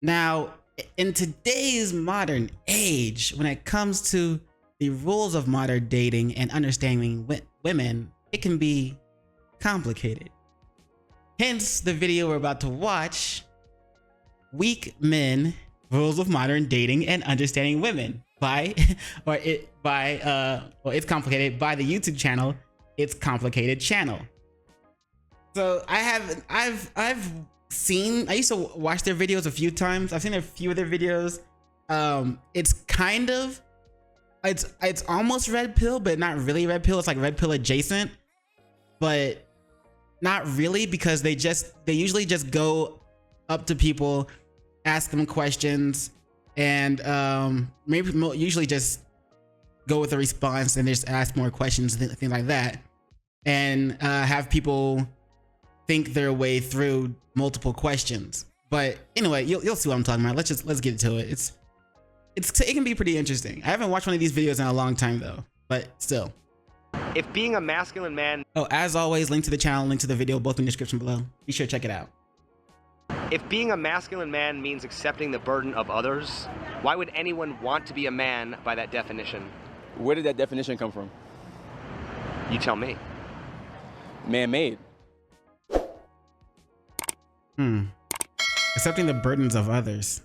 Now, in today's modern age, when it comes to the rules of modern dating and understanding women, it can be complicated. Hence the video we're about to watch, Weak Men, Rules of Modern Dating and Understanding Women by It's Complicated by the YouTube channel It's Complicated Channel. So I used to watch their videos a few times. I've seen a few of their videos. It's almost red pill, but not really red pill. It's like red pill adjacent, but not really, because they usually just go up to people, ask them questions, and usually just go with a response and just ask more questions, things like that, and have people think their way through multiple questions. But anyway, you'll see what I'm talking about. Let's get to it. It can be pretty interesting. I haven't watched one of these videos in a long time though, but still. If being a masculine man... Oh, as always, link to the channel, link to the video, both in the description below. Be sure to check it out. If being a masculine man means accepting the burden of others, why would anyone want to be a man by that definition? Where did that definition come from? You tell me. Man-made. Accepting the burdens of others.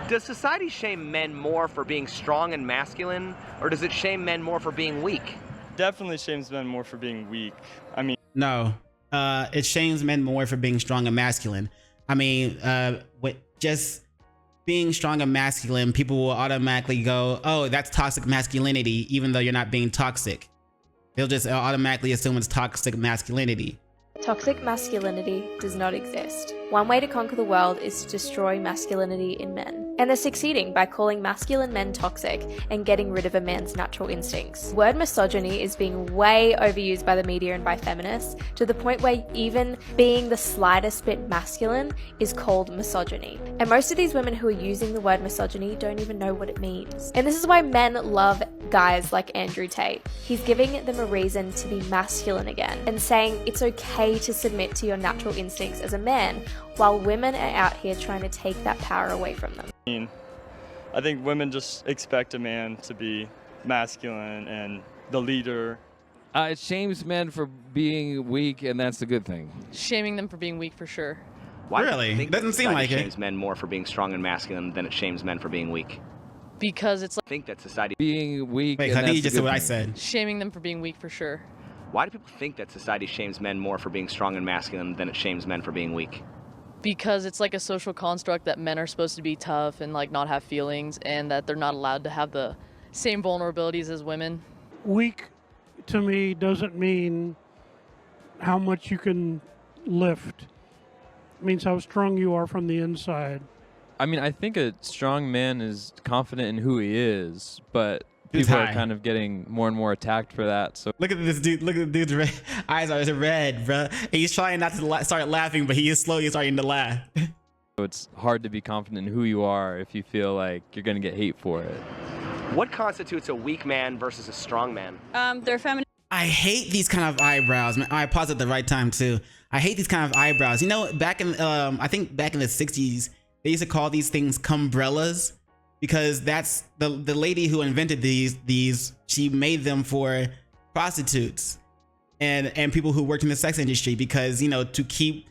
Does society shame men more for being strong and masculine, or does it shame men more for being weak? Definitely shames men more for being weak. I mean, no, it shames men more for being strong and masculine. I mean, with just being strong and masculine, people will automatically go, oh, that's toxic masculinity, even though you're not being toxic. They'll just automatically assume it's toxic masculinity. Toxic masculinity does not exist. One way to conquer the world is to destroy masculinity in men. And they're succeeding by calling masculine men toxic and getting rid of a man's natural instincts. The word misogyny is being way overused by the media and by feminists, to the point where even being the slightest bit masculine is called misogyny. And most of these women who are using the word misogyny don't even know what it means. And this is why men love guys like Andrew Tate. He's giving them a reason to be masculine again and saying it's okay to submit to your natural instincts as a man, while women are out here trying to take that power away from them. I think women just expect a man to be masculine and the leader. It shames men for being weak, and that's a good thing. Shaming them for being weak, for sure. Why really? Think doesn't seem like it it. shames men more for being strong and masculine than it shames men for being weak. Because it's like... I think that society... Being weak... Wait, Khadija just said what I said. Shaming them for being weak, for sure. Why do people think that society shames men more for being strong and masculine than it shames men for being weak? Because it's like a social construct that men are supposed to be tough and like not have feelings, and that they're not allowed to have the same vulnerabilities as women. Weak to me doesn't mean how much you can lift. It means how strong you are from the inside. I mean, I think a strong man is confident in who he is, but people are kind of getting more and more attacked for that. So look at this dude. Look at the dude's eyes are red, bro. And he's trying not to start laughing, but he is slowly starting to laugh. So it's hard to be confident in who you are if you feel like you're going to get hate for it. What constitutes a weak man versus a strong man? They're feminine. I hate these kind of eyebrows, man. I paused at the right time too. I hate these kind of eyebrows. You know, back in I think back in the 60s, they used to call these things cumbrellas, because that's the lady who invented these. She made them for prostitutes and people who worked in the sex industry, because, you know, to keep,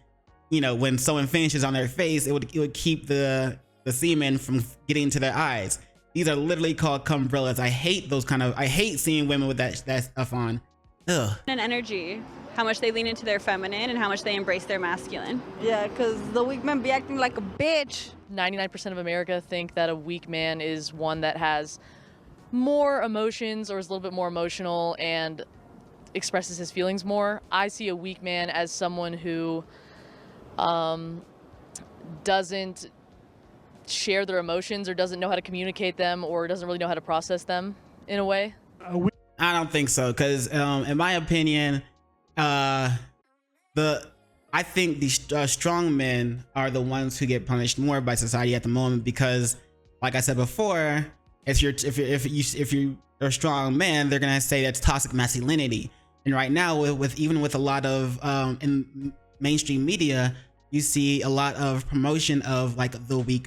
you know, when someone finishes on their face, it would keep the semen from getting into their eyes. These are literally called cumbrellas. I hate those I hate seeing women with that stuff on. Ugh. And energy, how much they lean into their feminine and how much they embrace their masculine. Yeah, because the weak men be acting like a bitch. 99% of America think that a weak man is one that has more emotions or is a little bit more emotional and expresses his feelings more. I see a weak man as someone who doesn't share their emotions or doesn't know how to communicate them or doesn't really know how to process them in a way. I don't think so, because in my opinion, I think the strong men are the ones who get punished more by society at the moment, because, like I said before, if you're a strong man, they're gonna say that's toxic masculinity. And right now, with even with a lot of in mainstream media, you see a lot of promotion of like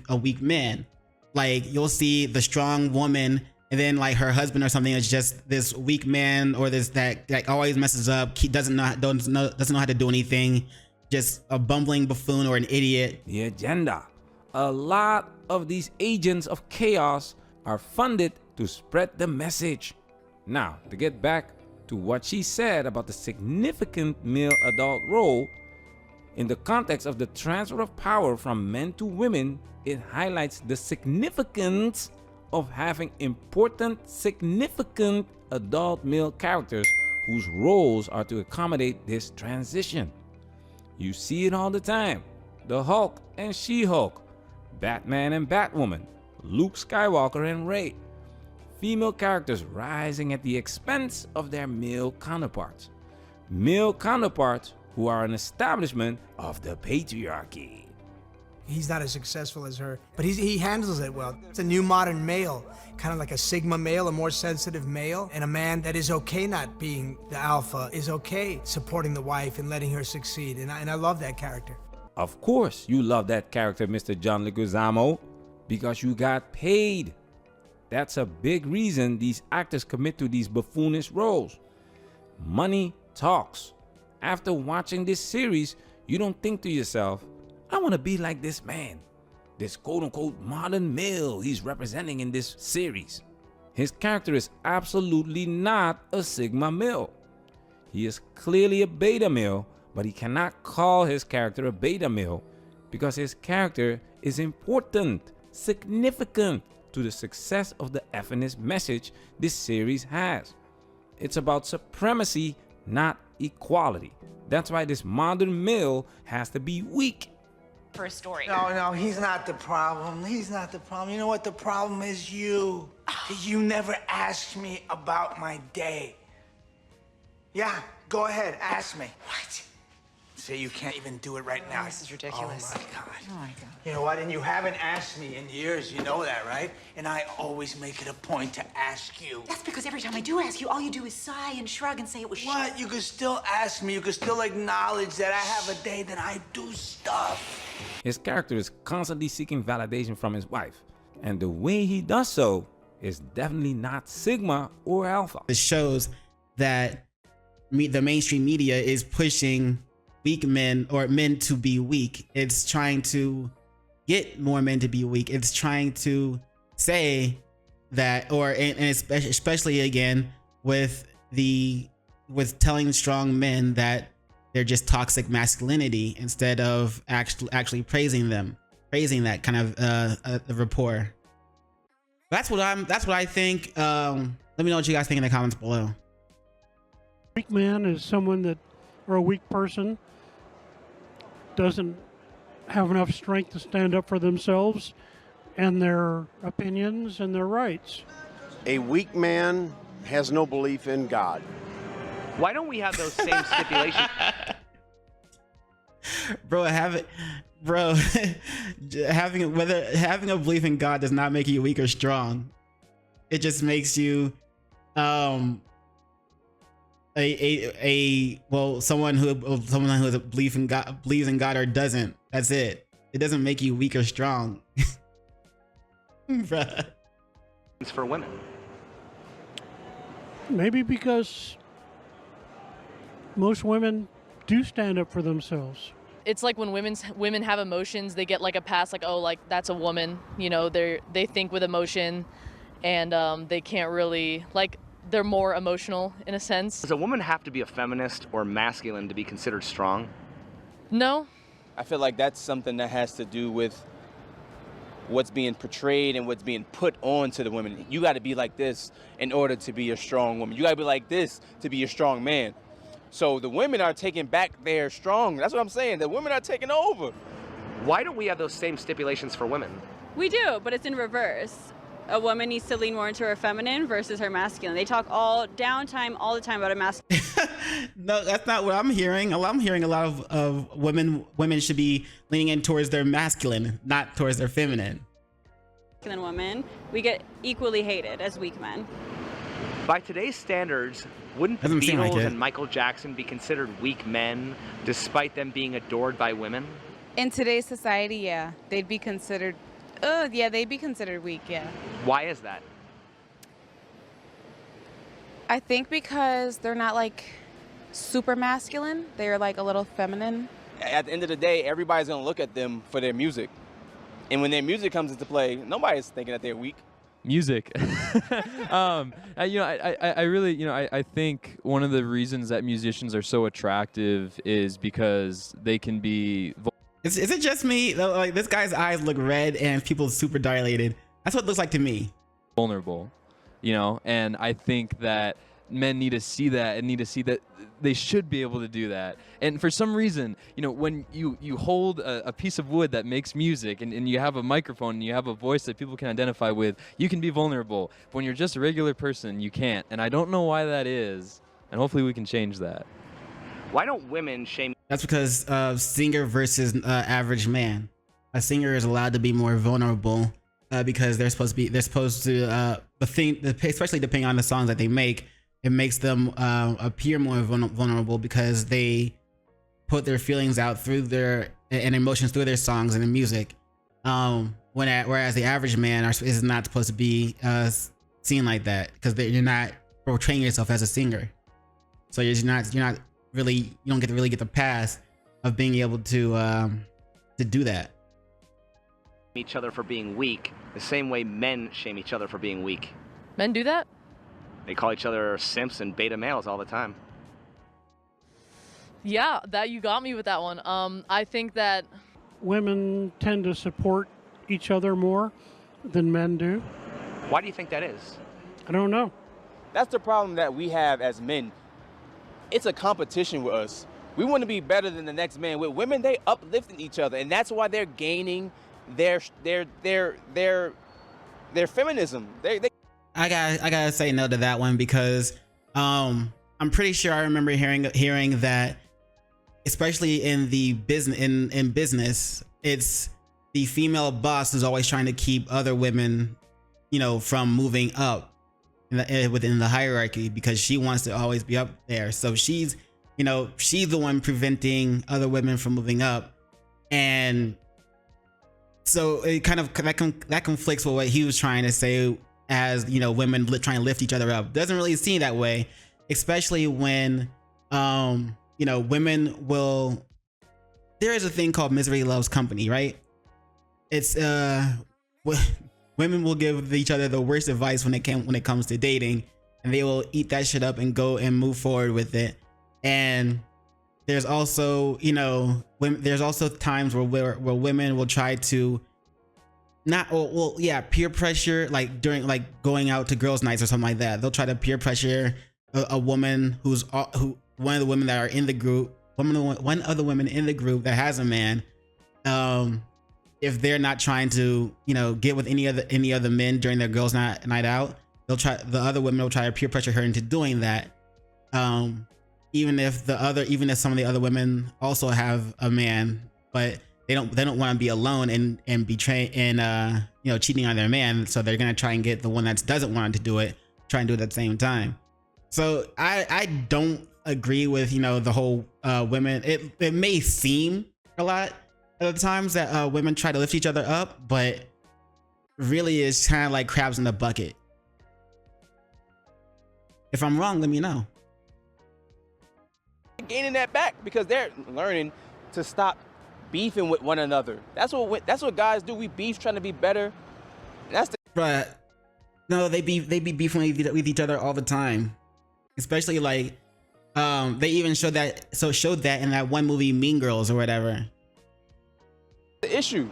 a weak man. Like you'll see the strong woman, and then like her husband or something is just this weak man, or this that always messes up, doesn't know how to do anything, just a bumbling buffoon or an idiot. The agenda. A lot of these agents of chaos are funded to spread the message. Now, to get back to what she said about the significant male adult role, in the context of the transfer of power from men to women, it highlights the significance of having important, significant adult male characters whose roles are to accommodate this transition. You see it all the time. The Hulk and She-Hulk, Batman and Batwoman, Luke Skywalker and Rey. Female characters rising at the expense of their male counterparts. Male counterparts who are an establishment of the patriarchy. He's not as successful as her, but he handles it well. It's a new modern male, kind of like a Sigma male, a more sensitive male, and a man that is okay not being the alpha, is okay supporting the wife and letting her succeed, and I love that character. Of course you love that character, Mr. John Leguizamo, because you got paid. That's a big reason these actors commit to these buffoonish roles. Money talks. After watching this series, you don't think to yourself, I want to be like this man, this quote-unquote modern male he's representing in this series. His character is absolutely not a Sigma male. He is clearly a beta male, but he cannot call his character a beta male because his character is important, significant to the success of the feminist message this series has. It's about supremacy, not equality. That's why this modern male has to be weak. For a story. No, he's not the problem. He's not the problem. You know what the problem is? You. You never asked me about my day. Yeah, go ahead, ask me. What? Say you can't even do it right now. This is ridiculous. Oh my God. Oh my God. You know what? And you haven't asked me in years. You know that, right? And I always make it a point to ask you. That's because every time I do ask you, all you do is sigh and shrug and say it was What? You can still ask me. You can still acknowledge that I have a day that I do stuff. His character is constantly seeking validation from his wife. And the way he does so is definitely not Sigma or Alpha. It shows that the mainstream media is pushing weak men or men to be weak. It's trying to get more men to be weak. It's trying to say that, and especially again with telling strong men that they're just toxic masculinity instead of actually praising that kind of the rapport. That's what I think. Let me know what you guys think in the comments below. Weak man is someone that, or a weak person, doesn't have enough strength to stand up for themselves and their opinions and their rights. A weak man has no belief in God. Why don't we have those same stipulations? Having a belief in God does not make you weak or strong. It just makes you someone who has a belief in God, believes in God or doesn't. That's it. It doesn't make you weak or strong. Bruh. It's for women. Maybe because most women do stand up for themselves. It's like when women have emotions, they get like a pass, like, oh, like that's a woman, you know, they think with emotion, and they can't really, like, they're more emotional in a sense. Does a woman have to be a feminist or masculine to be considered strong? No. I feel like that's something that has to do with what's being portrayed and what's being put on to the women. You got to be like this in order to be a strong woman. You got to be like this to be a strong man. So the women are taking back their strong. That's what I'm saying. The women are taking over. Why don't we have those same stipulations for women? We do, but it's in reverse. A woman needs to lean more into her feminine versus her masculine. They talk all the time about a masculine. No, that's not what I'm hearing. I'm hearing a lot of women should be leaning in towards their masculine, not towards their feminine. Women, we get equally hated as weak men. By today's standards, wouldn't the Beatles and Michael Jackson be considered weak men despite them being adored by women? In today's society, yeah, they'd be considered. They'd be considered weak. Yeah. Why is that? I think because they're not like super masculine. They're like a little feminine. At the end of the day, everybody's gonna look at them for their music, and when their music comes into play, nobody's thinking that they're weak. Music. I really, I think one of the reasons that musicians are so attractive is because they can be. Is it just me? Like, this guy's eyes look red and people's super dilated. That's what it looks like to me. Vulnerable, and I think that men need to see that and need to see that they should be able to do that. And for some reason, when you hold a piece of wood that makes music and you have a microphone and you have a voice that people can identify with, you can be vulnerable. But when you're just a regular person, you can't. And I don't know why that is. And hopefully we can change that. Why don't women shame? That's because singer versus average man. A singer is allowed to be more vulnerable because they're supposed to especially depending on the songs that they make, it makes them appear more vulnerable because they put their feelings out through and emotions through their songs and the music. Whereas the average man is not supposed to be seen like that because you're not portraying yourself as a singer. So you don't get to really get the pass of being able to do that. Each other for being weak, the same way men shame each other for being weak. Men do that? They call each other simps and beta males all the time. Yeah, that you got me with that one. I think that women tend to support each other more than men do. Why do you think that is? I don't know. That's the problem that we have as men. It's a competition with us. We want to be better than the next man. With women, they uplifting each other, and that's why they're gaining their feminism. I gotta say no to that one because I'm pretty sure I remember hearing that, especially in the business, it's the female boss who's always trying to keep other women, from moving up within the hierarchy because she wants to always be up there. So she's the one preventing other women from moving up, and so it kind of that conflicts with what he was trying to say. As women trying to lift each other up, doesn't really seem that way, especially when women will. There is a thing called misery loves company, right? It's women will give each other the worst advice when it comes to dating, and they will eat that shit up and go and move forward with it. And there's also there's also times where women will try to peer pressure, like during going out to girls' nights or something like that. They'll try to peer pressure a woman one of the women that are in the group, one of the women in the group that has a man. If they're not trying to get with any other men during their girls' night out, the other women will try to peer pressure her into doing that. Even if some of the other women also have a man, but they don't want to be alone and betray and cheating on their man, so they're gonna try and get the one that doesn't want to do it, try and do it at the same time. So I don't agree with the whole women. It may seem a lot of the times that women try to lift each other up, but really it's kind of like crabs in the bucket. If I'm wrong, let me know. Gaining that back because they're learning to stop beefing with one another. That's what guys do. We beef trying to be better. But no, they be beefing with each other all the time. Especially they even showed that in that one movie Mean Girls or whatever. The issue.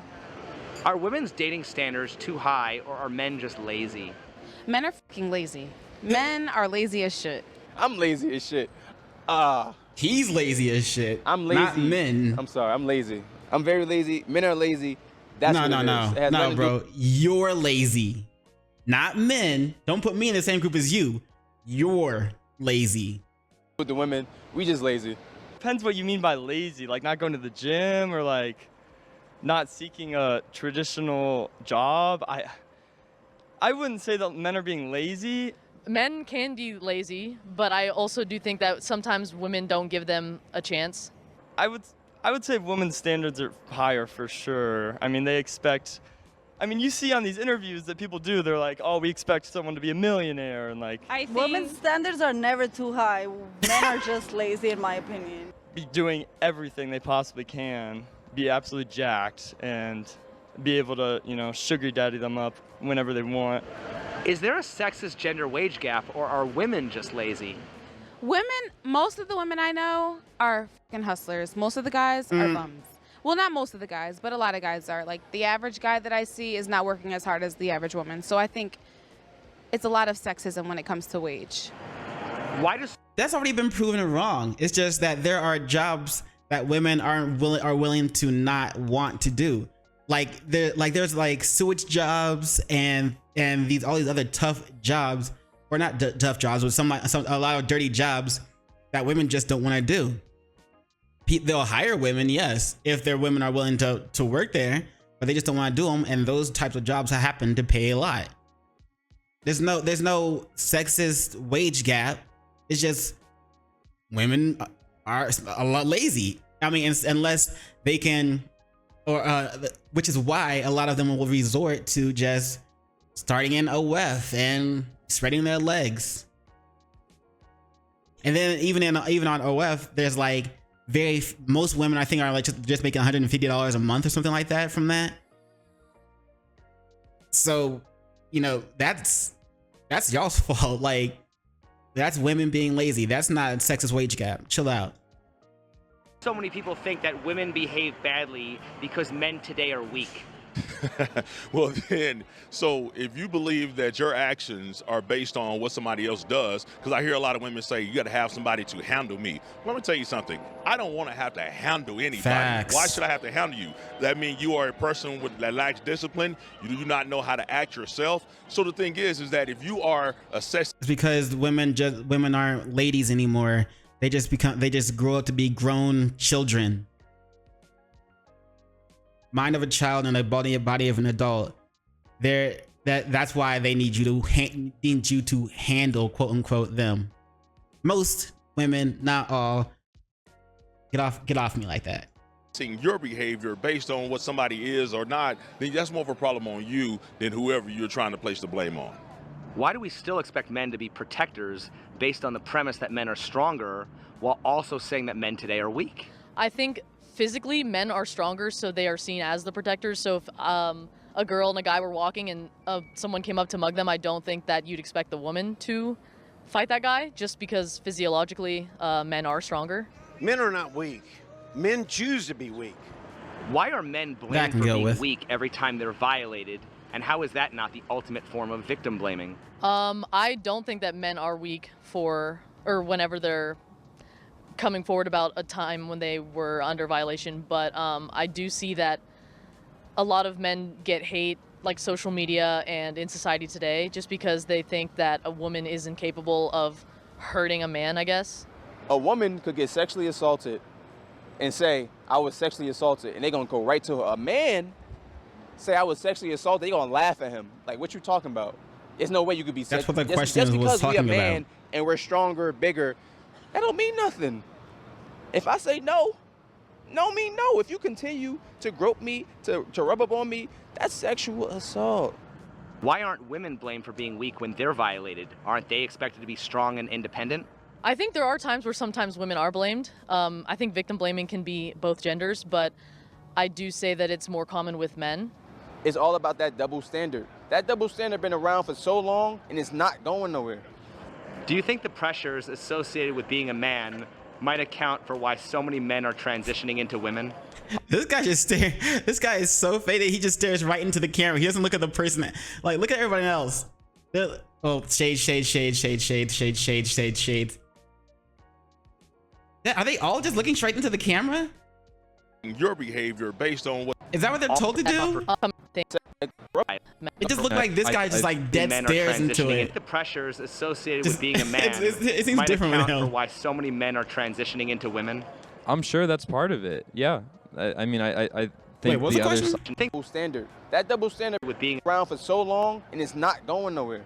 Are women's dating standards too high, or are men just lazy? Men are fucking lazy. Men are lazy as shit. I'm lazy as shit. He's lazy as shit. I'm lazy. Not men. I'm sorry. I'm lazy. I'm very lazy. Men are lazy. That's no, bro. You're lazy, not men. Don't put me in the same group as you. You're lazy. With the women, we just lazy. Depends what you mean by lazy. Like not going to the gym or not seeking a traditional job. I wouldn't say that men are being lazy. Men can be lazy, but I also do think that sometimes women don't give them a chance. I would I would say women's standards are higher for sure. I mean, they expect, I mean, you see on these interviews that people do, they're like, oh, we expect someone to be a millionaire, and like, I think women's standards are never too high. Men are just lazy, in my opinion. be doing everything they possibly can, be absolutely jacked, and be able to, you know, sugar daddy them up whenever they want. Is there a sexist gender wage gap, or are women just lazy? Women, most of the women I know are fucking hustlers. Most of the guys are bums. Well, not most of the guys, but a lot of guys are. Like, the average guy that I see is not working as hard as the average woman. So I think it's a lot of sexism when it comes to wage. Why does... That's already been proven wrong. It's just that there are jobs that women are willing to not want to do. There's like sewage jobs and all these other tough jobs, or not tough jobs, but a lot of dirty jobs that women just don't want to do. They'll hire women, yes, if their women are willing to work there, but they just don't want to do them. And those types of jobs happen to pay a lot. There's no sexist wage gap. It's just women are a lot lazy. I mean, unless they can, which is why a lot of them will resort to just starting in OF and spreading their legs. And then even on OF, there's like most women I think are like just making $150 a month or something like that from that. So, you know, that's y'all's fault. Like, that's women being lazy. That's not a sexist wage gap. Chill out. So many people think that women behave badly because men today are weak. Well, then, so if you believe that your actions are based on what somebody else does, because I hear a lot of women say, you got to have somebody to handle me. Let me tell you something. I don't want to have to handle anybody. Facts. Why should I have to handle you? That means you are a person that lacks discipline. You do not know how to act yourself. So the thing is that if you are assessing... It's because women aren't ladies anymore. They just grow up to be grown children. Mind of a child and a body of an adult. That's why they need you to handle, quote unquote, them. Most women, not all. Get off me like that. Your behavior based on what somebody is or not, then that's more of a problem on you than whoever you're trying to place the blame on. Why do we still expect men to be protectors based on the premise that men are stronger, while also saying that men today are weak? I think physically men are stronger, so they are seen as the protectors. So if a girl and a guy were walking and someone came up to mug them, I don't think that you'd expect the woman to fight that guy, just because physiologically men are stronger. Men are not weak. Men choose to be weak. Why are men blamed for being weak every time they're violated? And how is that not the ultimate form of victim blaming? I don't think that men are weak whenever they're coming forward about a time when they were under violation, but I do see that a lot of men get hate, like social media and in society today, just because they think that a woman is incapable of hurting a man, I guess. A woman could get sexually assaulted and say, I was sexually assaulted, and they're gonna go right to her. A man say I was sexually assaulted, they're gonna laugh at him. Like, what you talking about? There's no way you could be That's sexually. what the question was talking about. Just because we're a man and we're stronger, bigger, that don't mean nothing. If I say no mean no. If you continue to grope me, to rub up on me, that's sexual assault. Why aren't women blamed for being weak when they're violated? Aren't they expected to be strong and independent? I think there are times where sometimes women are blamed. I think victim blaming can be both genders, but I do say that it's more common with men. It's all about that double standard. That double standard been around for so long, and it's not going nowhere. Do you think the pressures associated with being a man might account for why so many men are transitioning into women? This guy this guy is so faded, he just stares right into the camera. He doesn't look at the person. Like, look at everybody else. Oh, shade. Yeah, are they all just looking straight into the camera? Your behavior based on what... Is that what they're told to do? It just looked like this guy just like dead stares into it. The pressures associated with being a man it seems might different account with him. for why so many men are transitioning into women. I'm sure that's part of it. Yeah. I mean, I think what's the other question? Double standard. That double standard with being around for so long, and it's not going nowhere.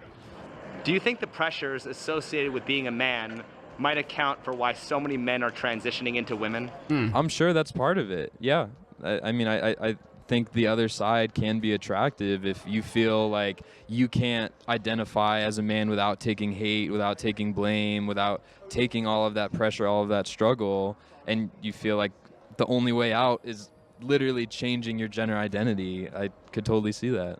Do you think the pressures associated with being a man might account for why so many men are transitioning into women? I'm sure that's part of it. Yeah. I mean, I think the other side can be attractive if you feel like you can't identify as a man without taking hate, without taking blame, without taking all of that pressure, all of that struggle, and you feel like the only way out is literally changing your gender identity. I could totally see that.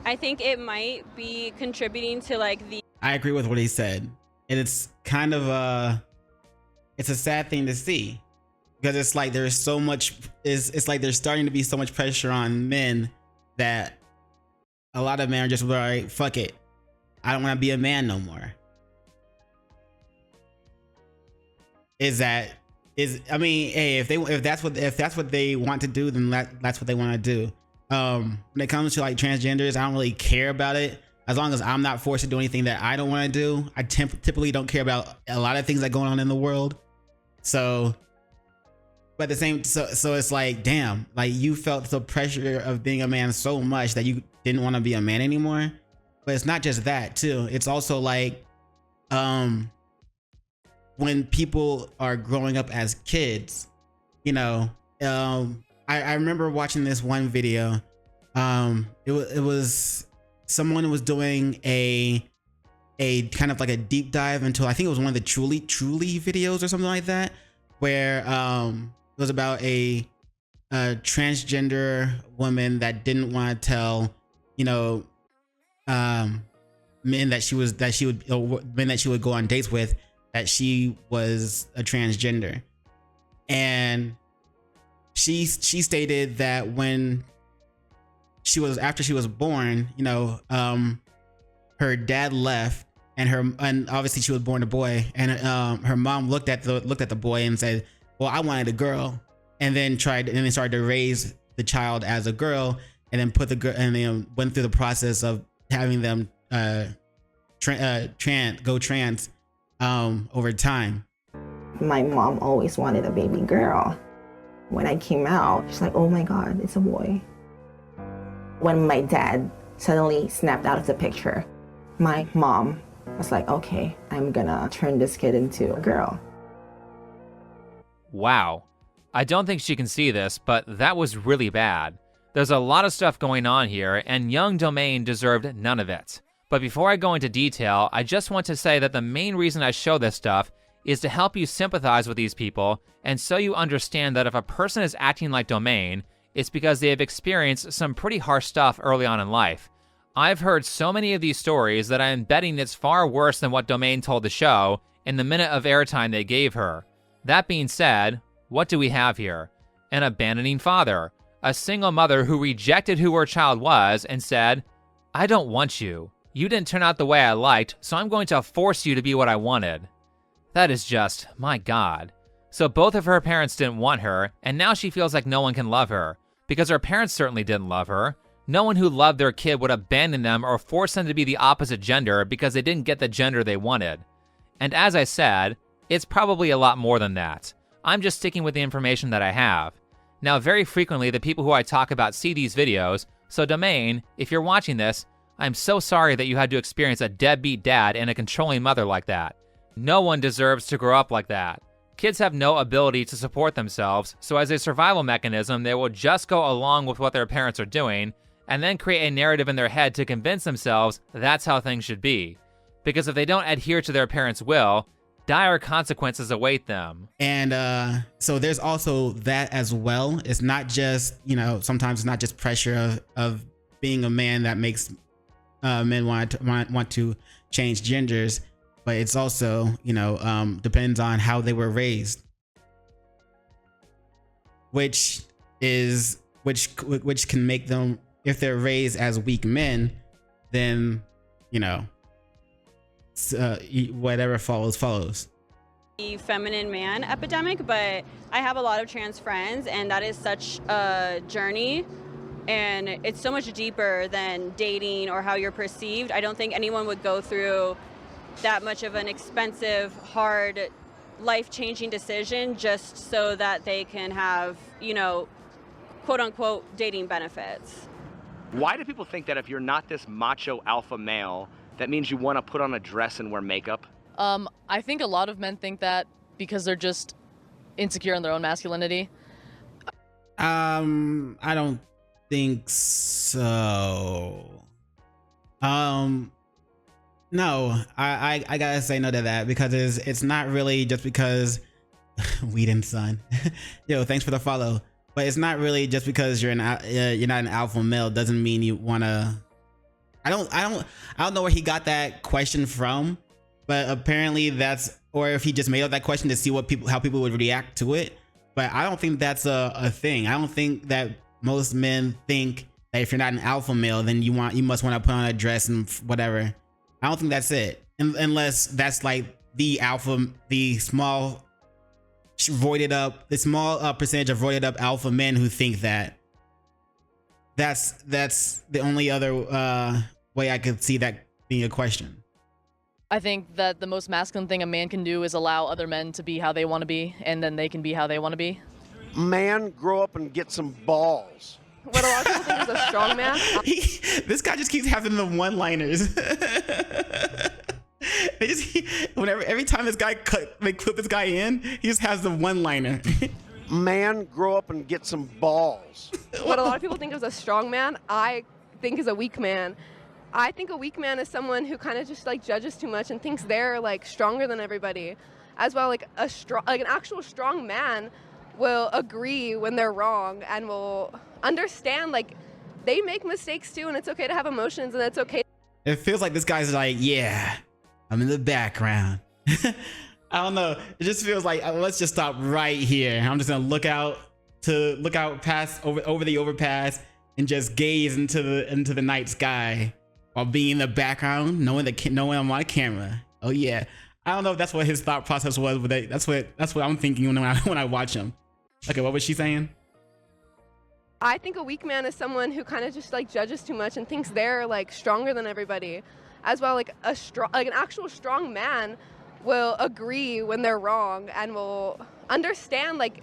I think it might be contributing to like the I agree with what he said. And it's kind of it's a sad thing to see, because it's like there's so much it's like there's starting to be so much pressure on men that a lot of men are just like, fuck it, I don't want to be a man no more. I mean, hey, if that's what they want to do, then that's what they want to do. When it comes to like transgenders, I don't really care about it as long as I'm not forced to do anything that I don't want to do. I typically don't care about a lot of things that are going on in the world. So, but the same, so it's like, damn, like you felt the pressure of being a man so much that you didn't want to be a man anymore. But it's not just that too. It's also like, when people are growing up as kids, you know, I remember watching this one video. It was someone was doing a kind of like a deep dive into, I think it was one of the truly videos or something like that, where it was about a transgender woman that didn't want to tell, you know, men that she would go on dates with that she was a transgender. And she stated that when after she was born, you know, her dad left, and obviously she was born a boy, and her mom looked at the boy and said, well, I wanted a girl, and then started to raise the child as a girl, and then went through the process of having them go trans over time. My mom always wanted a baby girl. When I came out, she's like, oh my God, it's a boy. When my dad suddenly snapped out of the picture, my mom was like, okay, I'm gonna turn this kid into a girl. Wow. I don't think she can see this, but that was really bad. There's a lot of stuff going on here, and young Domain deserved none of it. But before I go into detail, I just want to say that the main reason I show this stuff is to help you sympathize with these people, and so you understand that if a person is acting like Domain, it's because they have experienced some pretty harsh stuff early on in life. I've heard so many of these stories that I'm betting it's far worse than what Domain told the show in the minute of airtime they gave her. That being said, what do we have here? An abandoning father, a single mother who rejected who her child was and said, I don't want you. You didn't turn out the way I liked, so I'm going to force you to be what I wanted. That is just, my God. So both of her parents didn't want her, and now she feels like no one can love her, because her parents certainly didn't love her. No one who loved their kid would abandon them or force them to be the opposite gender because they didn't get the gender they wanted. And as I said, it's probably a lot more than that. I'm just sticking with the information that I have. Now, very frequently, the people who I talk about see these videos, so Domain, if you're watching this, I'm so sorry that you had to experience a deadbeat dad and a controlling mother like that. No one deserves to grow up like that. Kids have no ability to support themselves, so as a survival mechanism, they will just go along with what their parents are doing, and then create a narrative in their head to convince themselves that's how things should be. Because if they don't adhere to their parents' will, dire consequences await them. And so there's also that as well. It's not just, you know, sometimes it's not just pressure of being a man that makes men want to change genders, but it's also, you know, depends on how they were raised, which can make them, if they're raised as weak men, then, you know, whatever follows. The feminine man epidemic, but I have a lot of trans friends, and that is such a journey, and it's so much deeper than dating or how you're perceived. I don't think anyone would go through that much of an expensive, hard, life-changing decision just so that they can have, you know, quote-unquote dating benefits. Why do people think that if you're not this macho alpha male, that means you want to put on a dress and wear makeup? I think a lot of men think that because they're just insecure in their own masculinity. I don't think so. No, I gotta say no to that, because it's not really just because Weed and Sun. Yo, thanks for the follow. But it's not really just because you're not an alpha male doesn't mean you wanna. I don't know where he got that question from, but apparently that's, or if he just made up that question to see how people would react to it. But I don't think that's a thing. I don't think that most men think that if you're not an alpha male, then you must want to put on a dress and whatever. I don't think that's it, unless that's like the small percentage of voided up alpha men who think that. That's the only other way I could see that being a question. I think that the most masculine thing a man can do is allow other men to be how they want to be, and then they can be how they want to be. Man, grow up and get some balls. What a lot of people think is a strong man. This guy just keeps having the one-liners. Every time this guy they clip this guy in, he just has the one-liner. Man, grow up and get some balls. What a lot of people think is a strong man, I think is a weak man. I think a weak man is someone who kind of just like judges too much and thinks they're like stronger than everybody. As well, like an actual strong man will agree when they're wrong and will understand like they make mistakes too, and it's okay to have emotions, and it's okay. It feels like this guy's like, yeah, I'm in the background. I don't know. It just feels like let's just stop right here. I'm just gonna look out past over the overpass and just gaze into the night sky while being in the background, knowing I'm on camera. Oh yeah. I don't know if that's what his thought process was, but that's what I'm thinking when I watch him. Okay, what was she saying? I think a weak man is someone who kind of just like judges too much and thinks they're like stronger than everybody. As well, like an actual strong man will agree when they're wrong and will understand like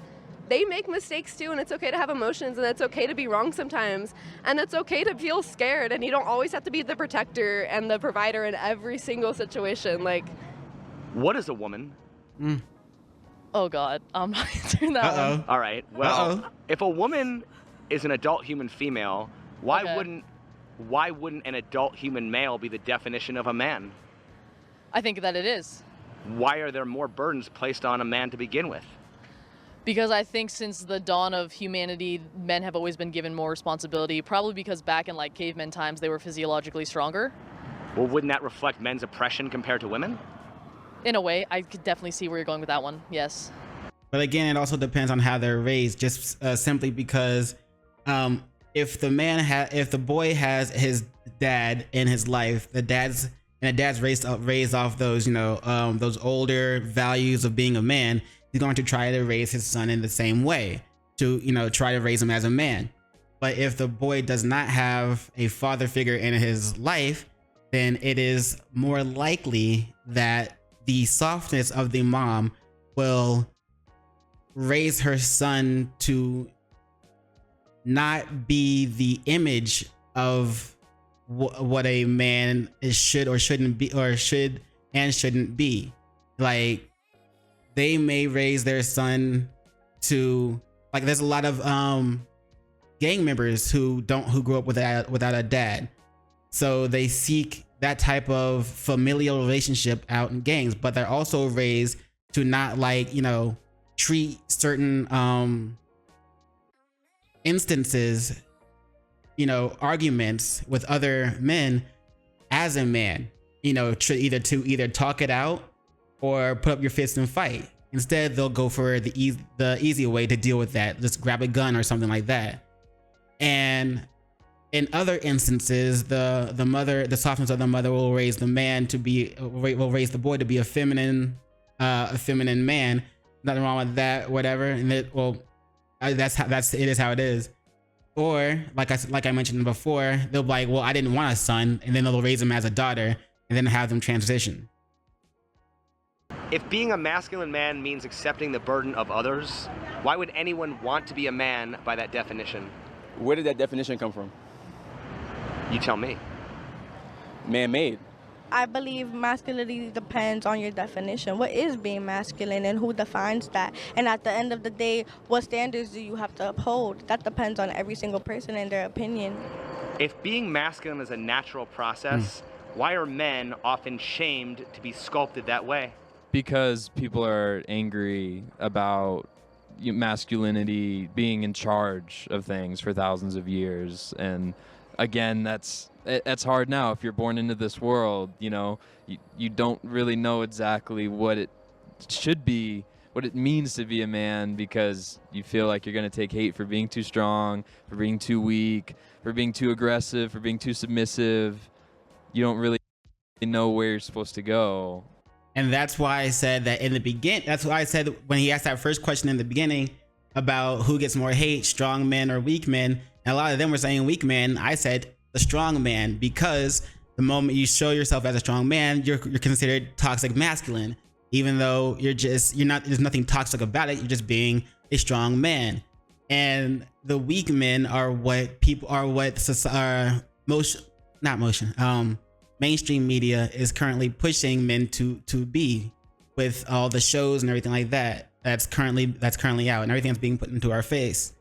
they make mistakes too, and it's okay to have emotions, and it's okay to be wrong sometimes, and it's okay to feel scared, and you don't always have to be the protector and the provider in every single situation. Like, what is a woman? Oh God, I'm not answering that one. All right. Well, if a woman is an adult human female, why wouldn't an adult human male be the definition of a man? I think that it is. Why are there more burdens placed on a man to begin with? Because I think since the dawn of humanity, men have always been given more responsibility, probably because back in like caveman times, they were physiologically stronger. Well, wouldn't that reflect men's oppression compared to women? In a way, I could definitely see where you're going with that one, yes. But again, it also depends on how they're raised, just simply because if the boy has his dad in his life, the dad's raised off those, those older values of being a man, he's going to try to raise his son in the same way to, try to raise him as a man. But if the boy does not have a father figure in his life, then it is more likely that the softness of the mom will raise her son to not be the image of what a man should or shouldn't be, or should and shouldn't be. Like, they may raise their son to, like, there's a lot of gang members who grew up without a dad, so they seek that type of familial relationship out in gangs, but they're also raised to not, like, treat certain instances, arguments with other men as a man, either talk it out or put up your fist and fight. Instead, they'll go for the easier way to deal with that. Just grab a gun or something like that. And in other instances, the softness of the mother will raise the boy to be a feminine man. Nothing wrong with that, whatever. And it is how it is. Or like I mentioned before, they'll be like, well, I didn't want a son, and then they'll raise him as a daughter and then have them transition. If being a masculine man means accepting the burden of others, why would anyone want to be a man by that definition? Where did that definition come from? You tell me. Man-made. I believe masculinity depends on your definition. What is being masculine and who defines that? And at the end of the day, what standards do you have to uphold? That depends on every single person and their opinion. If being masculine is a natural process, why are men often shamed to be sculpted that way? Because people are angry about masculinity being in charge of things for thousands of years. And again, that's hard now. If you're born into this world, you don't really know exactly what it should be, what it means to be a man, because you feel like you're going to take hate for being too strong, for being too weak, for being too aggressive, for being too submissive. You don't really know where you're supposed to go. And that's why I said that in the beginning, that's why I said when he asked that first question in the beginning about who gets more hate, strong men or weak men, and a lot of them were saying weak men, I said the strong man, because the moment you show yourself as a strong man, you're considered toxic masculine, even though you're not, there's nothing toxic about it. You're just being a strong man. And the weak men are what mainstream media is currently pushing men to be, with all the shows and everything like that that's currently out, and everything that's being put into our face.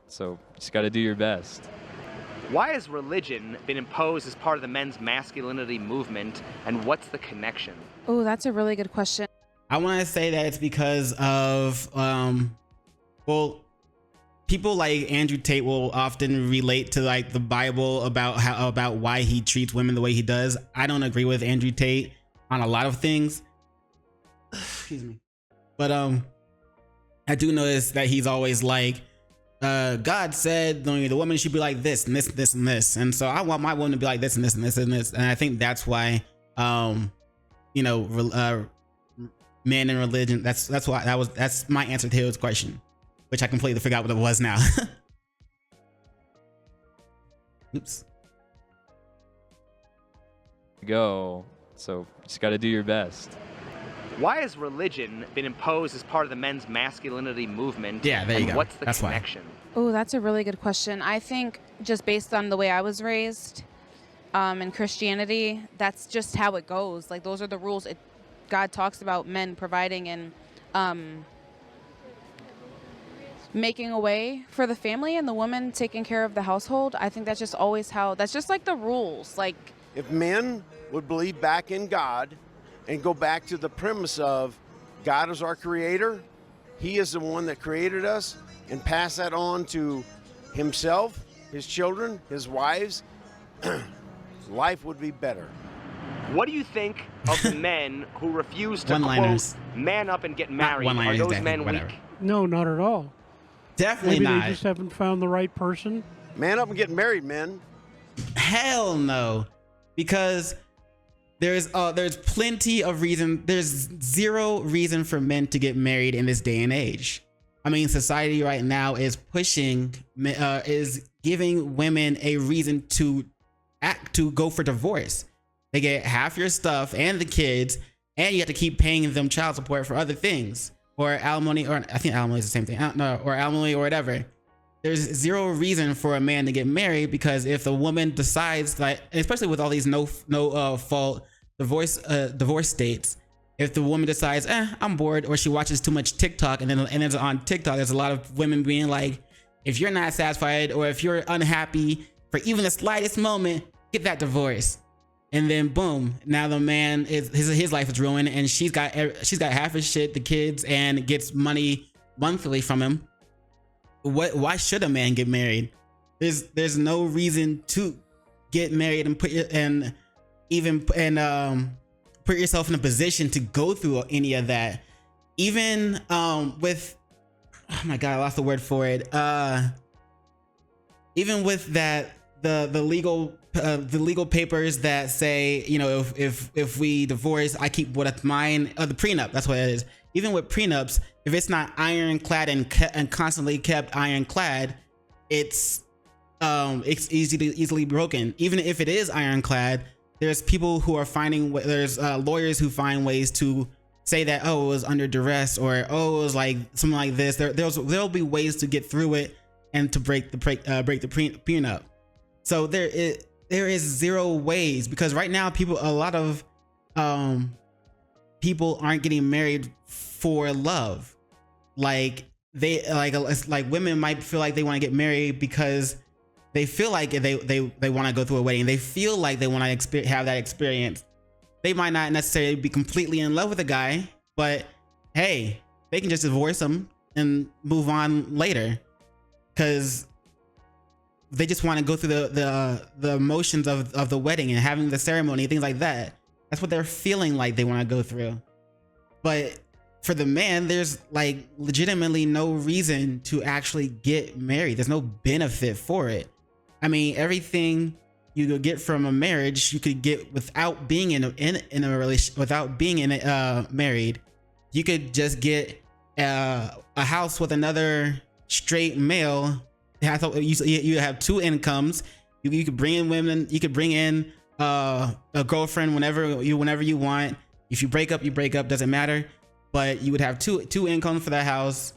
So just got to do your best. Why has religion been imposed as part of the men's masculinity movement, and what's the connection? Oh, that's a really good question. I want to say that it's because of, people like Andrew Tate will often relate to like the Bible about why he treats women the way he does. I don't agree with Andrew Tate on a lot of things. Excuse me. But I do notice that he's always like, God said the woman should be like this and this, this and this, and so I want my woman to be like this and this and this and this, and I think that's why, men and religion. That's why that's my answer to his question, which I completely forgot what it was now. Oops. Go. So just got to do your best. Why has religion been imposed as part of the men's masculinity movement? Yeah, there you go. What's the That's connection? Oh, that's a really good question. I think just based on the way I was raised in Christianity, that's just how it goes. Like, those are the rules. God talks about men providing and making a way for the family, and the woman taking care of the household. I think that's just always that's just like the rules. Like, if men would believe back in God and go back to the premise of God is our creator, he is the one that created us, and pass that on to himself, his children, his wives, life would be better. What do you think of the men who refuse to quote, man up and get married? Are those men weak? No, not at all. Definitely Maybe not. they just haven't found the right person. Man up and get married, men. Hell no, because there's plenty of reason. There's zero reason for men to get married in this day and age. I mean, society right now is is giving women a reason to go for divorce. They get half your stuff and the kids, and you have to keep paying them child support for other things, or alimony, or I think alimony is the same thing. No, or alimony or whatever. There's zero reason for a man to get married, because if the woman decides, like, especially with all these no fault divorce states, if the woman decides, I'm bored, or she watches too much TikTok, and then on TikTok there's a lot of women being like, if you're not satisfied or if you're unhappy for even the slightest moment, get that divorce. And then boom, now the man his life is ruined, and she's got half his shit, the kids, and gets money monthly from him. Why should a man get married? There's no reason to get married and put yourself in a position to go through any of that. Even with, oh my god, I lost the word for it. Even with that, the legal papers that say, if we divorce, I keep what's mine. The prenup, that's what it is. Even with prenups, if it's not ironclad and constantly kept ironclad, it's easily broken. Even if it is ironclad, there's people who are there's lawyers who find ways to say that, it was under duress, or it was like something like this. There'll be ways to get through it and to break the prenup. So there is zero ways, because right now a lot of people aren't getting married for love. Like women might feel like they want to get married because they feel like they want to go through a wedding. They feel like they want to have that experience. They might not necessarily be completely in love with a guy, but hey, they can just divorce him and move on later, because they just want to go through the emotions of the wedding and having the ceremony and things like that. That's what they're feeling like they want to go through. But for the man, there's like legitimately no reason to actually get married. There's no benefit for it. I mean, everything you could get from a marriage, you could get without being in a relationship, without being married. You could just get a house with another straight male. You have two incomes. You could bring in women. You could bring in a girlfriend whenever you want. If you break up, you break up. Doesn't matter. But you would have two incomes for that house,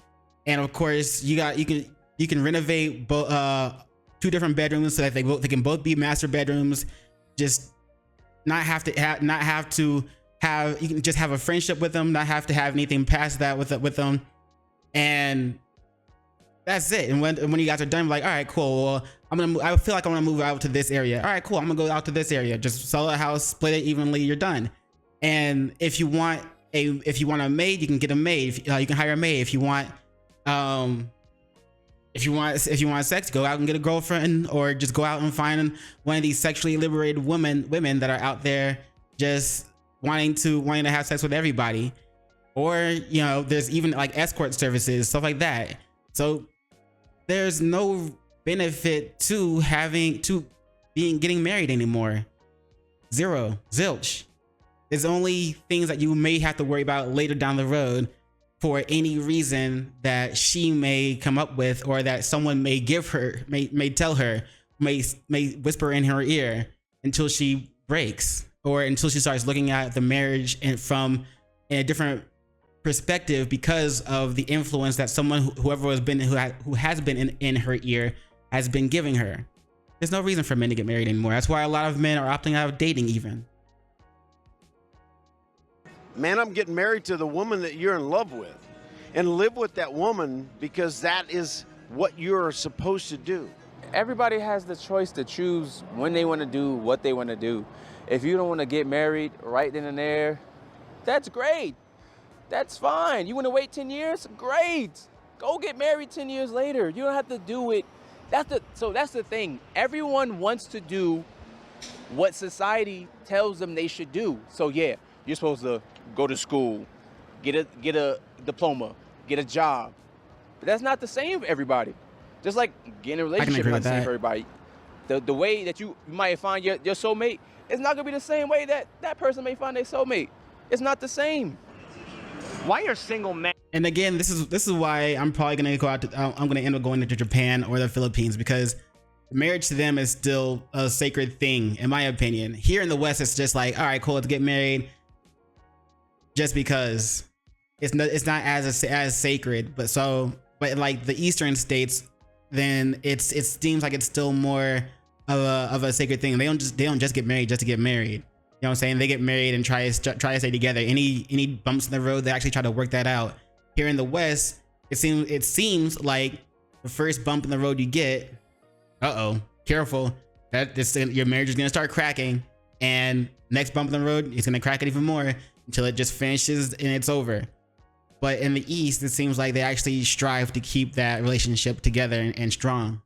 and of course you can renovate two different bedrooms so that they can both be master bedrooms. Just not have to have you can just have a friendship with them, not have to have anything past that with them, and that's it. And when you guys are done, like, all right, cool. Well, I feel like I want to move out to this area. All right, cool. I'm gonna go out to this area. Just sell a house, split it evenly. You're done. And if you want a maid, you can get a maid. You can hire a maid. If you want sex, go out and get a girlfriend, or just go out and find one of these sexually liberated women that are out there just wanting to have sex with everybody. Or, you know, there's even like escort services, stuff like that. So there's no benefit to getting married anymore. Zero, zilch. There's only things that you may have to worry about later down the road for any reason that she may come up with, or that someone may give her, may tell her, may whisper in her ear until she breaks, or until she starts looking at the marriage from a different perspective because of the influence that who has been in her ear has been giving her. There's no reason for men to get married anymore. That's why a lot of men are opting out of dating even. Man, I'm getting married to the woman that you're in love with, and live with that woman because that is what you're supposed to do. Everybody has the choice to choose when they want to do what they want to do. If you don't want to get married right then and there, that's great. That's fine. You want to wait 10 years? Great. Go get married 10 years later. You don't have to do it. So that's the thing. Everyone wants to do what society tells them they should do. So yeah, you're supposed to go to school, get a diploma, get a job. But that's not the same for everybody. Just like getting a relationship is not the same for everybody. The way that you might find your soulmate is not gonna be the same way that person may find their soulmate. It's not the same. Why are single men? And again, this is why I'm probably gonna go out to. I'm gonna end up going to Japan or the Philippines, because marriage to them is still a sacred thing, in my opinion. Here in the West, it's just like, all right, cool, let's get married, just because it's not as sacred. But like the Eastern states, then it seems like it's still more of a sacred thing. They don't just get married just to get married. You know what I'm saying? They get married and try to stay together. Any bumps in the road, they actually try to work that out. Here in the West, it seems like the first bump in the road you get, careful, your marriage is gonna start cracking, and next bump in the road, it's gonna crack it even more until it just finishes and it's over. But in the East, it seems like they actually strive to keep that relationship together and strong.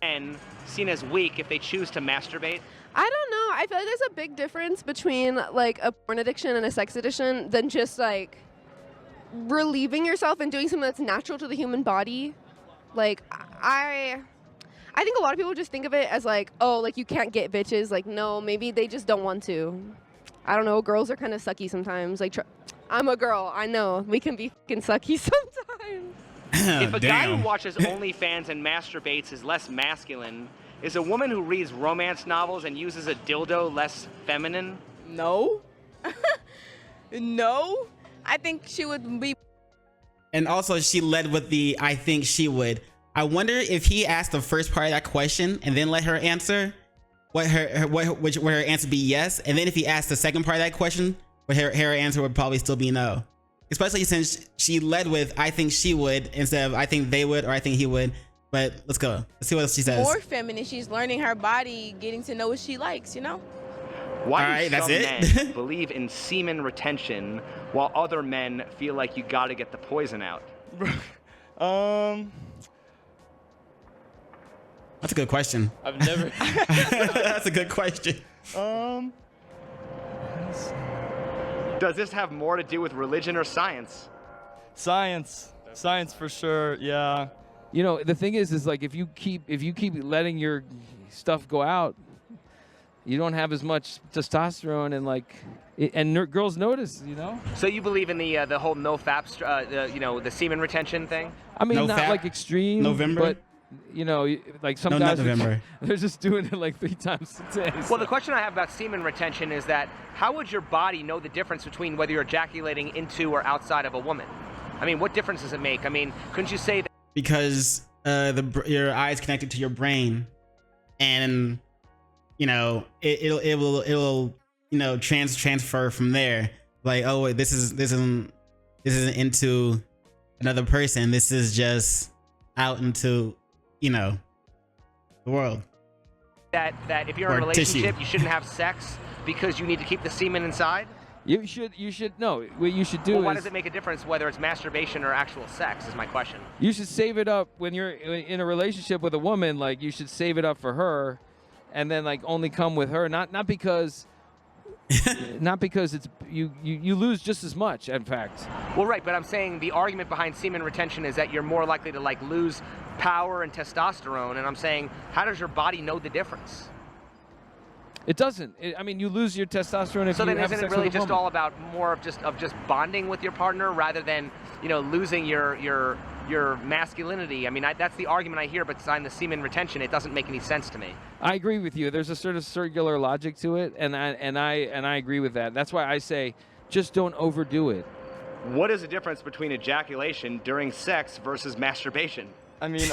Men seen as weak if they choose to masturbate? I don't know. I feel like there's a big difference between like a porn addiction and a sex addiction than just like relieving yourself and doing something that's natural to the human body. Like I think a lot of people just think of it as like, oh, like you can't get bitches. Like, no, maybe they just don't want to. I don't know. Girls are kind of sucky sometimes. Like, I'm a girl. I know we can be fucking sucky sometimes. If a guy who watches OnlyFans and masturbates is less masculine, is a woman who reads romance novels and uses a dildo less feminine? No. No. I think she would be. And also, she led with the I think she would. I wonder if he asked the first part of that question and then let her answer, would her answer be yes? And then if he asked the second part of that question, her answer would probably still be no. Especially since she led with "I think she would" instead of "I think they would" or "I think he would." But let's go. Let's see what else she says. More feminine. She's learning her body, getting to know what she likes, you know? Why do some that's men believe in semen retention while other men feel like you got to get the poison out? That's a good question. I've never. That's a good question. Does this have more to do with religion or science? Science for sure. Yeah. You know, the thing is like if you keep letting your stuff go out, you don't have as much testosterone and girls notice, you know. So you believe in the whole no fap, the semen retention thing? I mean, No not fap? like extreme, November? but you know, like some No, guys not November. they're just doing it like 3 times a day. Well, the question I have about semen retention is that how would your body know the difference between whether you're ejaculating into or outside of a woman? I mean, what difference does it make? I mean, couldn't you say that? Because your eye is connected to your brain, and you know it will you know transfer from there. Like, oh wait, this isn't into another person. This is just out into, you know, the world. That if you're in a Or tissue. relationship, you shouldn't have sex because you need to keep the semen inside? You should no. What you should do Well, why is does it make a difference whether it's masturbation or actual sex is my question. you should save it up when you're in a relationship with a woman. Like, you should save it up for her, and then like only come with her. Not because it's you lose just as much. In fact. Well, right, but I'm saying the argument behind semen retention is that you're more likely to like lose power and testosterone, and I'm saying, how does your body know the difference? It doesn't. I mean, you lose your testosterone if So you then have isn't sex it really with a just woman. all about more of just bonding with your partner rather than, you know, losing your masculinity? I mean, that's the argument I hear, but behind the semen retention, it doesn't make any sense to me. I agree with you. There's a sort of circular logic to it, and I agree with that. That's why I say, just don't overdo it. What is the difference between ejaculation during sex versus masturbation? I mean,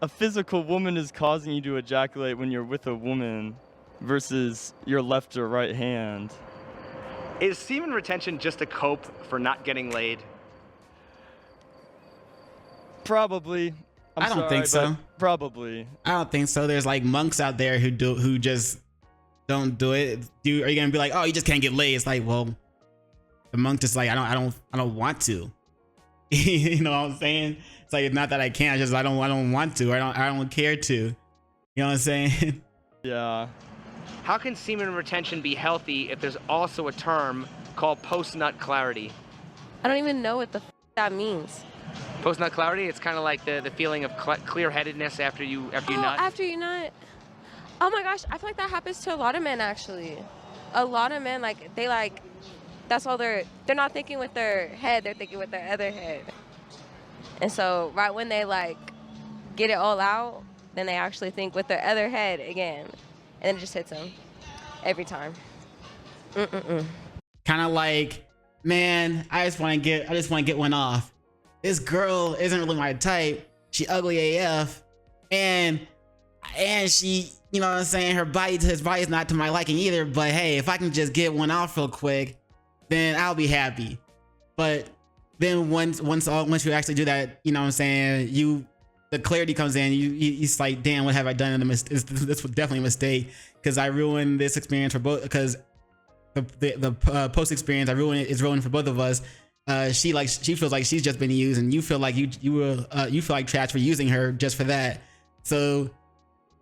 a physical woman is causing you to ejaculate when you're with a woman versus your left or right hand. Is semen retention just a cope for not getting laid? Probably. I don't think so. Probably. I don't think so. There's like monks out there who just don't do it. Are you gonna be like, oh, you just can't get laid? It's like, well, the monk just like, I don't want to. You know what I'm saying? It's like, it's not that I can't, I don't want to. I don't care to. You know what I'm saying? Yeah. How can semen retention be healthy if there's also a term called post-nut clarity? I don't even know what the that means. Post-nut clarity, it's kind of like the feeling of clear-headedness after you nut. After you nut. Oh my gosh, I feel like that happens to a lot of men actually. A lot of men, like, they like, that's all they're not thinking with their head, they're thinking with their other head. And so right when they like get it all out, then they actually think with their other head again. And then it just hits them every time. Kind of like, man, I just want to get one off. This girl isn't really my type. She ugly AF, and she, you know what I'm saying, his body's not to my liking either. But hey, if I can just get one off real quick, then I'll be happy. But then once you actually do that, you know what I'm saying, the clarity comes in. It's like, damn, what have I done? This was definitely a mistake, because I ruined this experience for both. Because the post experience is ruined for both of us. She feels like she's just been used, and you feel like you feel like trash for using her just for that. So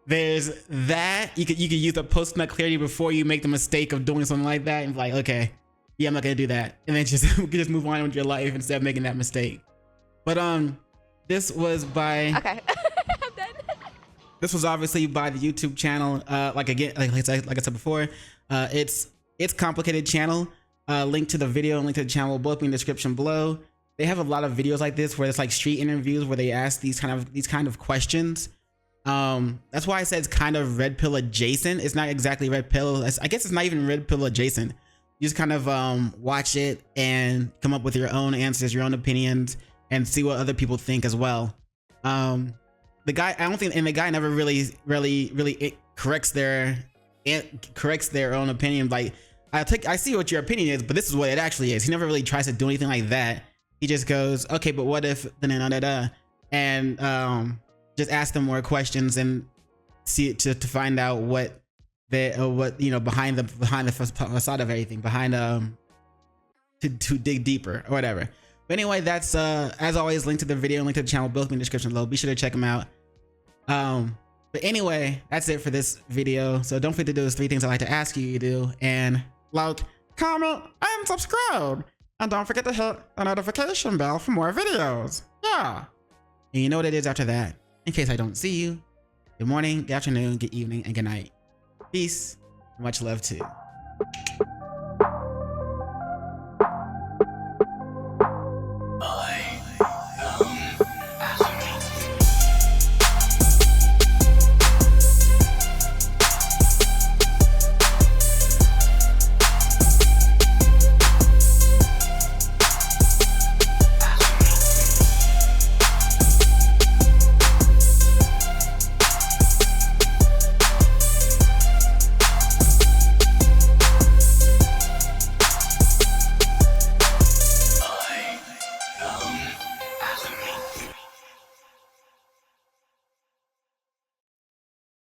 there's that. You could use the post nut clarity before you make the mistake of doing something like that, and be like, okay, yeah, I'm not gonna do that, and then just move on with your life instead of making that mistake. But this was by okay. This was obviously by the YouTube channel. Like I said before, it's Complicated Channel. Link to the video and link to the channel will both be in the description below. They have a lot of videos like this where it's like street interviews where they ask these kind of questions. That's why I said it's kind of red pill adjacent. It's not exactly red pill. I guess it's not even red pill adjacent. You just kind of watch it and come up with your own answers, your own opinions, and see what other people think as well. The guy never really corrects their own opinion. Like, I see what your opinion is, but this is what it actually is. He never really tries to do anything like that. He just goes, okay, but what if and just ask them more questions and see to find out what behind the facade of everything, behind to dig deeper or whatever. But anyway, that's as always, link to the video and link to the channel both in the description below. Be sure to check them out. But anyway, that's it for this video. So don't forget to do those 3 things I like to ask you to do, and like, comment, and subscribe. And don't forget to hit the notification bell for more videos. Yeah. And you know what it is after that. In case I don't see you, good morning, good afternoon, good evening, and good night. Peace. Much love too.